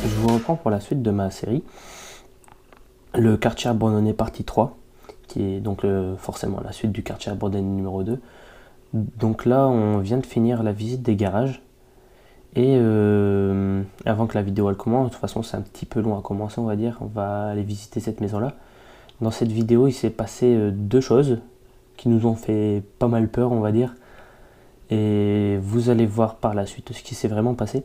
Je vous reprends pour la suite de ma série, le quartier abandonné partie 3, qui est donc forcément la suite du quartier abandonné numéro 2. Donc là, on vient de finir la visite des garages. Et avant que la vidéo elle commence, de toute façon c'est un petit peu long à commencer, on va dire, on va aller visiter cette maison-là. Dans cette vidéo, il s'est passé deux choses qui nous ont fait pas mal peur, on va dire. Et vous allez voir par la suite ce qui s'est vraiment passé.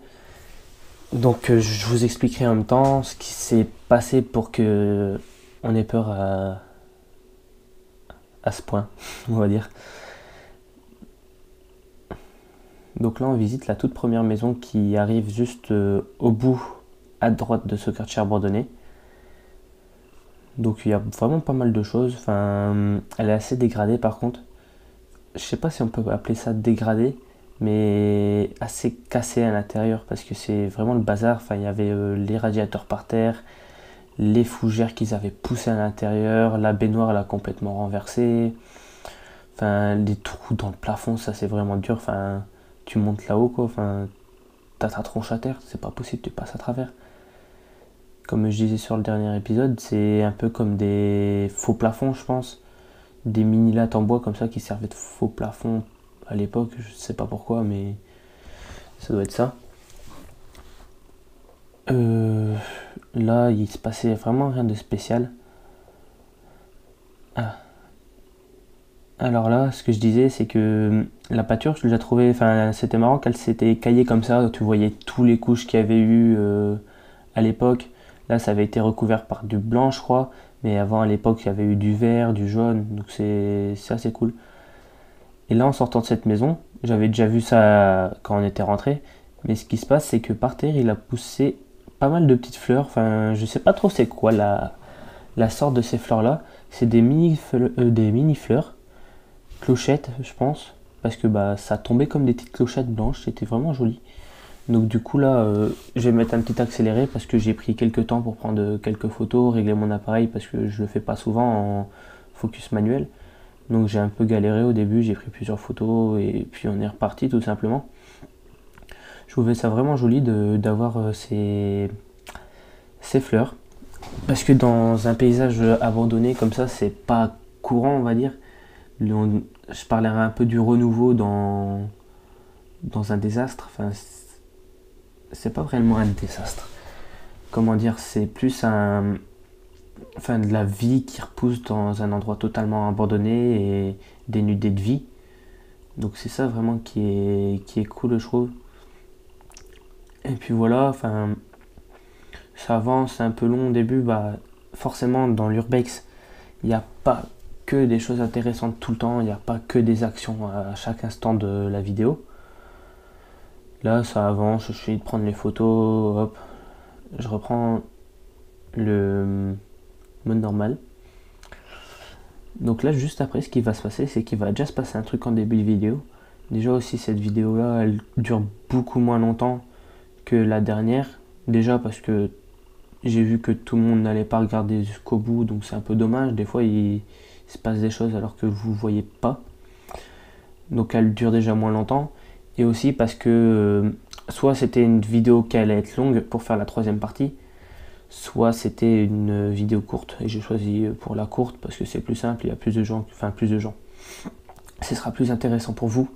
Donc je vous expliquerai en même temps ce qui s'est passé pour que on ait peur à ce point, on va dire. Donc là on visite la toute première maison qui arrive juste au bout à droite de ce quartier abandonné. Donc il y a vraiment pas mal de choses. Enfin, elle est assez dégradée par contre. Je sais pas si on peut appeler ça dégradée, mais assez cassée à l'intérieur parce que c'est vraiment le bazar. Enfin, il y avait les radiateurs par terre, les fougères qu'ils avaient poussées à l'intérieur, la baignoire elle a complètement renversé. Enfin, les trous dans le plafond, ça c'est vraiment dur. Enfin, tu montes là-haut quoi. Enfin, t'as ta tronche à terre, c'est pas possible, tu passes à travers. Comme je disais sur le dernier épisode, c'est un peu comme des faux plafonds, je pense. Des mini lattes en bois comme ça qui servaient de faux plafonds à l'époque, je sais pas pourquoi, mais ça doit être ça. Euh, Là, il se passait vraiment rien de spécial. Ah. Alors là, ce que je disais, c'est que la pâture, je l'ai trouvée, enfin, c'était marrant qu'elle s'était caillée comme ça. Tu voyais tous les couches qu'il y avait eu à l'époque. Là, ça avait été recouvert par du blanc, je crois. Mais avant, à l'époque, il y avait eu du vert, du jaune. Donc c'est assez cool. Et là, en sortant de cette maison, j'avais déjà vu ça quand on était rentré. Mais ce qui se passe, c'est que par terre, il a poussé pas mal de petites fleurs. Enfin, je sais pas trop c'est quoi la sorte de ces fleurs-là. C'est des mini fleurs, clochettes, je pense. Parce que bah, ça tombait comme des petites clochettes blanches. C'était vraiment joli. Donc du coup là, je vais mettre un petit accéléré parce que j'ai pris quelques temps pour prendre quelques photos, régler mon appareil parce que je le fais pas souvent en focus manuel. Donc j'ai un peu galéré au début, j'ai pris plusieurs photos et puis on est reparti tout simplement. Je trouvais ça vraiment joli d'avoir ces fleurs. Parce que dans un paysage abandonné comme ça, c'est pas courant on va dire. Je parlerai un peu du renouveau dans un désastre. Enfin, c'est pas vraiment un désastre. Comment dire, c'est plus enfin, de la vie qui repousse dans un endroit totalement abandonné et dénudé de vie. Donc c'est ça vraiment qui est cool, je trouve. Et puis voilà, enfin, ça avance, c'est un peu long au début. Bah, forcément, dans l'urbex, il n'y a pas que des choses intéressantes tout le temps, il n'y a pas que des actions à chaque instant de la vidéo. Là, ça avance, je finis de prendre les photos, hop, je reprends le mode normal. Donc là, juste après, ce qui va se passer, c'est qu'il va déjà se passer un truc en début de vidéo. Déjà aussi, cette vidéo-là, elle dure beaucoup moins longtemps que la dernière. Déjà parce que j'ai vu que tout le monde n'allait pas regarder jusqu'au bout, donc c'est un peu dommage. Des fois, il se passe des choses alors que vous ne voyez pas. Donc elle dure déjà moins longtemps. Et aussi parce que soit c'était une vidéo qui allait être longue pour faire la troisième partie, soit c'était une vidéo courte. Et j'ai choisi pour la courte parce que c'est plus simple, il y a plus de gens, enfin plus de gens. Ce sera plus intéressant pour vous.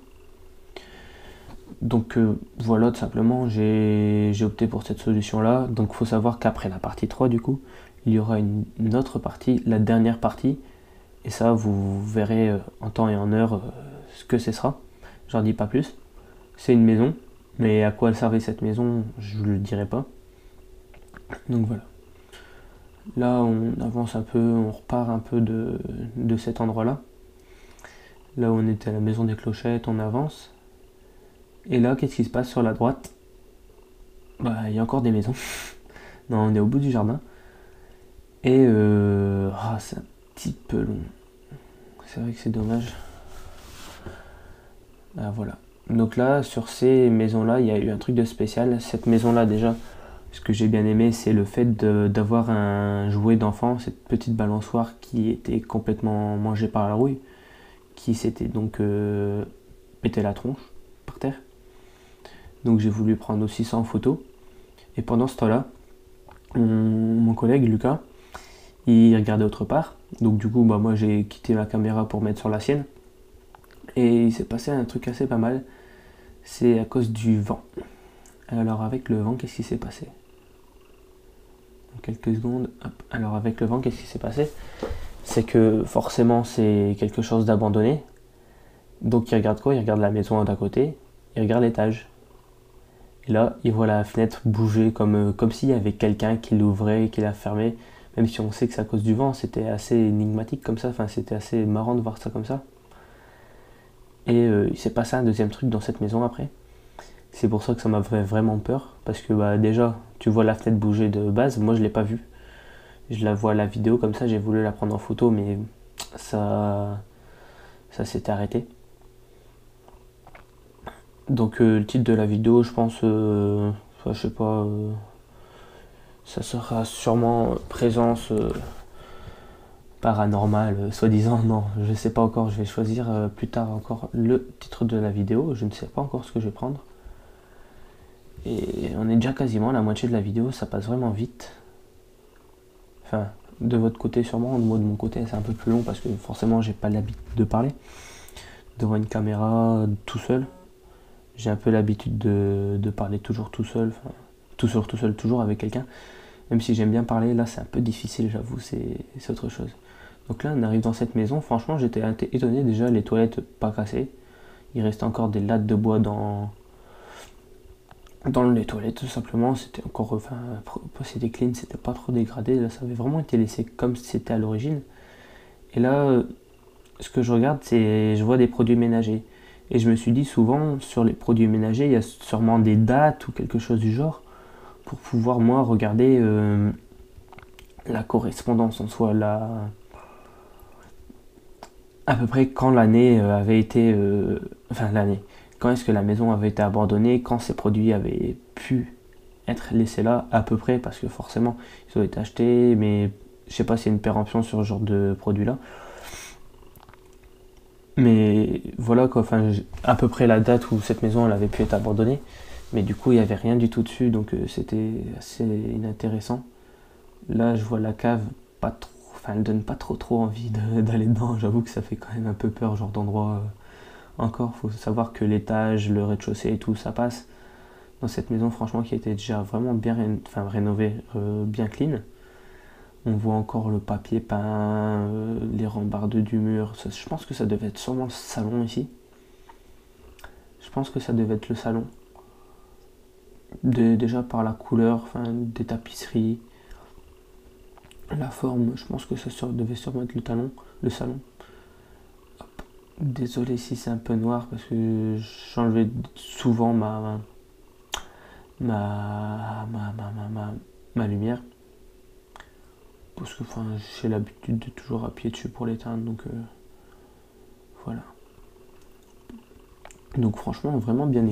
Donc voilà, tout simplement, j'ai opté pour cette solution-là. Donc il faut savoir qu'après la partie 3, du coup, il y aura une autre partie, la dernière partie. Et ça, vous verrez en temps et en heure ce que ce sera. J'en dis pas plus. C'est une maison, mais à quoi elle servait cette maison, je ne le dirai pas. Donc voilà. Là, on avance un peu, on repart un peu de cet endroit-là. Là où on était à la maison des clochettes, on avance. Et là, qu'est-ce qui se passe sur la droite? Bah, il y a encore des maisons. Non, on est au bout du jardin. Et c'est un petit peu long. C'est vrai que c'est dommage. Ah, voilà. Donc là, sur ces maisons-là, il y a eu un truc de spécial. Cette maison-là, déjà, ce que j'ai bien aimé, c'est le fait d'avoir un jouet d'enfant, cette petite balançoire qui était complètement mangée par la rouille, qui s'était donc pété la tronche par terre. Donc j'ai voulu prendre aussi ça en photo. Et pendant ce temps-là, mon collègue Lucas, il regardait autre part. Donc du coup, bah, moi j'ai quitté ma caméra pour mettre sur la sienne. Et il s'est passé un truc assez pas mal. C'est à cause du vent. Alors avec le vent, qu'est-ce qui s'est passé? En quelques secondes. Hop. Alors avec le vent, qu'est-ce qui s'est passé? C'est que forcément c'est quelque chose d'abandonné. Donc il regarde quoi? Il regarde la maison d'à côté. Il regarde l'étage. Et là, il voit la fenêtre bouger comme s'il y avait quelqu'un qui l'ouvrait et qui la fermait. Même si on sait que c'est à cause du vent, c'était assez énigmatique comme ça. Enfin, c'était assez marrant de voir ça comme ça. Et il s'est passé un deuxième truc dans cette maison après. C'est pour ça que ça m'a fait vraiment peur. Parce que bah, déjà, tu vois la fenêtre bouger de base. Moi, je ne l'ai pas vue. Je la vois à la vidéo comme ça. J'ai voulu la prendre en photo, mais ça s'était arrêté. Donc le titre de la vidéo, je pense, je sais pas, ça sera sûrement présence paranormale, soi-disant. Non, je sais pas encore. Je vais choisir plus tard encore le titre de la vidéo. Je ne sais pas encore ce que je vais prendre. Et on est déjà quasiment à la moitié de la vidéo. Ça passe vraiment vite. Enfin, de votre côté sûrement. Moi de mon côté, c'est un peu plus long parce que forcément, j'ai pas l'habitude de parler devant une caméra tout seul. J'ai un peu l'habitude de parler toujours tout seul. Enfin, tout seul, toujours avec quelqu'un. Même si j'aime bien parler, là c'est un peu difficile, j'avoue, c'est autre chose. Donc là on arrive dans cette maison, franchement j'étais étonné déjà, les toilettes pas cassées. Il restait encore des lattes de bois dans les toilettes tout simplement, c'était encore, enfin c'était clean, c'était pas trop dégradé, là ça avait vraiment été laissé comme c'était à l'origine. Et là, ce que je regarde, c'est, je vois des produits ménagers. Et je me suis dit souvent, sur les produits ménagers, il y a sûrement des dates ou quelque chose du genre, pour pouvoir moi regarder la correspondance en soi, à peu près quand l'année avait été, enfin l'année, quand est-ce que la maison avait été abandonnée, quand ces produits avaient pu être laissés là, à peu près, parce que forcément ils ont été achetés, mais je sais pas s'il y a une péremption sur ce genre de produit là. Mais voilà quoi, enfin à peu près la date où cette maison elle avait pu être abandonnée, mais du coup il n'y avait rien du tout dessus, donc c'était assez inintéressant. Là, je vois la cave, pas trop, enfin, elle donne pas trop envie d'aller dedans. J'avoue que ça fait quand même un peu peur, genre d'endroit. Encore, faut savoir que l'étage, le rez-de-chaussée et tout, ça passe. Dans cette maison, franchement, qui a été déjà vraiment bien rénovée, bien clean. On voit encore le papier peint, les rambardes du mur. Je pense que ça devait être sûrement le salon ici. Je pense que ça devait être le salon. Déjà par la couleur, enfin, des tapisseries. La forme, je pense que ça devait sûrement être le salon. Hop. Désolé si c'est un peu noir parce que j'enlevais souvent ma lumière. Parce que enfin, j'ai l'habitude de toujours appuyer dessus pour l'éteindre, donc voilà. Donc franchement, vraiment bien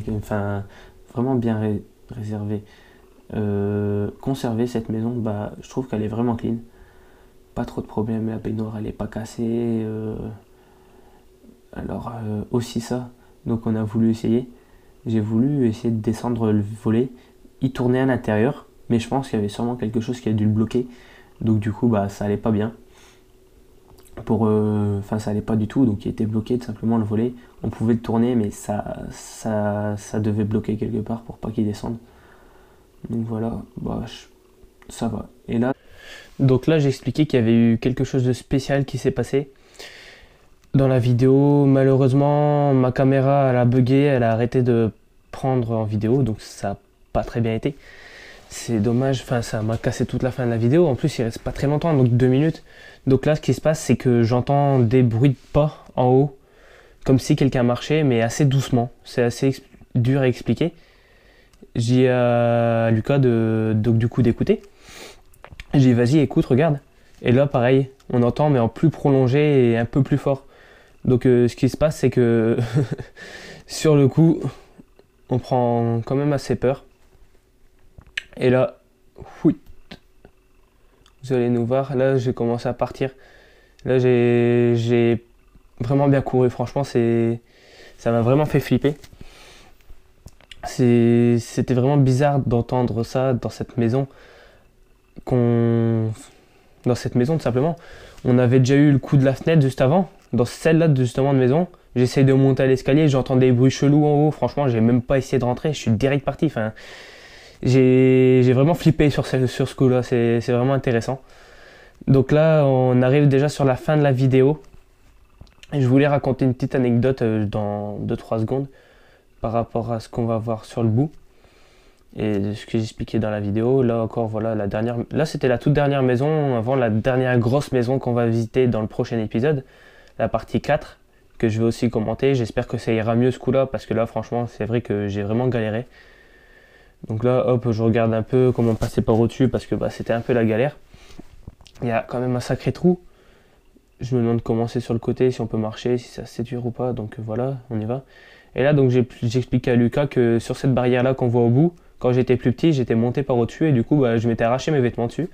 réservé. Conserver cette maison, bah, je trouve qu'elle est vraiment clean. Pas trop de problèmes, la baignoire elle est pas cassée. Alors aussi ça, donc on a voulu essayer. J'ai voulu essayer de descendre le volet. Il tournait à l'intérieur, mais je pense qu'il y avait sûrement quelque chose qui a dû le bloquer. Donc du coup, bah ça allait pas bien. Enfin, ça allait pas du tout, donc il était bloqué tout simplement le volet. On pouvait le tourner, mais ça devait bloquer quelque part pour pas qu'il descende. Donc voilà, bah ça va. Et là, donc là, j'ai expliqué qu'il y avait eu quelque chose de spécial qui s'est passé. Dans la vidéo, malheureusement, ma caméra elle a bugué, elle a arrêté de prendre en vidéo, donc ça n'a pas très bien été. C'est dommage, enfin ça m'a cassé toute la fin de la vidéo, en plus il reste pas très longtemps, donc 2 minutes. Donc là ce qui se passe c'est que j'entends des bruits de pas en haut, comme si quelqu'un marchait, mais assez doucement. C'est assez dur à expliquer. J'ai dit à Lucas donc du coup d'écouter. J'ai dit vas-y écoute, regarde. Et là pareil, on entend mais en plus prolongé et un peu plus fort. Donc ce qui se passe c'est que sur le coup on prend quand même assez peur. Et là, oui, vous allez nous voir, là j'ai commencé à partir. Là j'ai vraiment bien couru, franchement ça m'a vraiment fait flipper. C'était vraiment bizarre d'entendre ça dans cette maison. qu'on dans cette maison tout simplement. On avait déjà eu le coup de la fenêtre juste avant, dans celle-là justement de maison. J'essaye de monter à l'escalier, j'entends des bruits chelous en haut. Franchement, j'ai même pas essayé de rentrer, je suis direct parti. Enfin, j'ai vraiment flippé sur sur ce coup-là, c'est vraiment intéressant. Donc là, on arrive déjà sur la fin de la vidéo. Et je voulais raconter une petite anecdote dans 2-3 secondes par rapport à ce qu'on va voir sur le bout et de ce que j'expliquais dans la vidéo. Là encore, voilà, là c'était la toute dernière maison avant la dernière grosse maison qu'on va visiter dans le prochain épisode, la partie 4, que je vais aussi commenter. J'espère que ça ira mieux ce coup-là, parce que là, franchement, c'est vrai que j'ai vraiment galéré. Donc là, hop, je regarde un peu comment passer par au-dessus, parce que c'était un peu la galère. Il y a quand même un sacré trou. Je me demande comment c'est sur le côté, si on peut marcher, si ça se dur ou pas. Donc voilà, on y va. Et là, donc j'expliquais à Lucas que sur cette barrière-là qu'on voit au bout, quand j'étais plus petit, j'étais monté par au-dessus et du coup, je m'étais arraché mes vêtements dessus.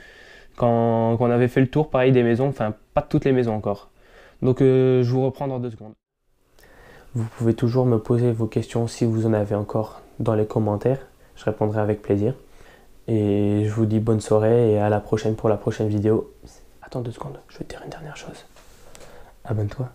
Quand on avait fait le tour, pareil, des maisons, enfin, pas de toutes les maisons encore. Donc je vous reprends dans 2 secondes. Vous pouvez toujours me poser vos questions si vous en avez encore dans les commentaires. Je répondrai avec plaisir. Et je vous dis bonne soirée et à la prochaine pour la prochaine vidéo. Attends 2 secondes, je vais te dire une dernière chose. Abonne-toi.